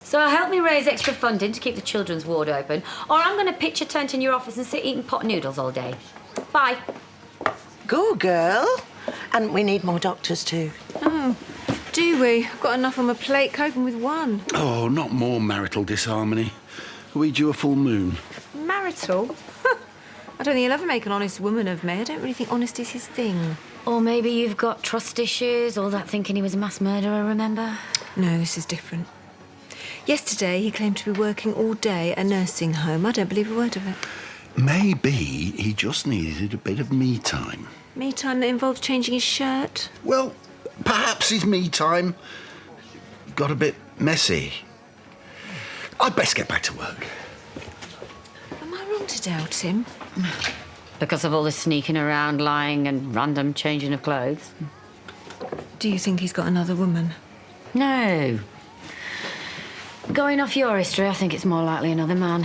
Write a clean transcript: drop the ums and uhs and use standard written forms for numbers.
So help me raise extra funding to keep the children's ward open, or I'm going to pitch a tent in your office and sit eating pot noodles all day. Bye. Go, girl. And we need more doctors too. Oh, do we? I've got enough on my plate, coping with one. Oh, not more marital disharmony. Are we due a full moon? Marital? I don't think he'll ever make an honest woman of me. I don't really think honesty's his thing. Or maybe you've got trust issues, all that thinking he was a mass murderer, remember? No, this is different. Yesterday, he claimed to be working all day at a nursing home. I don't believe a word of it. Maybe he just needed a bit of me time. Me time that involves changing his shirt? Well, perhaps his me time got a bit messy. I'd best get back to work. Am I wrong to doubt him? Because of all the sneaking around, lying and random changing of clothes? Do you think he's got another woman? No. Going off your history, I think it's more likely another man.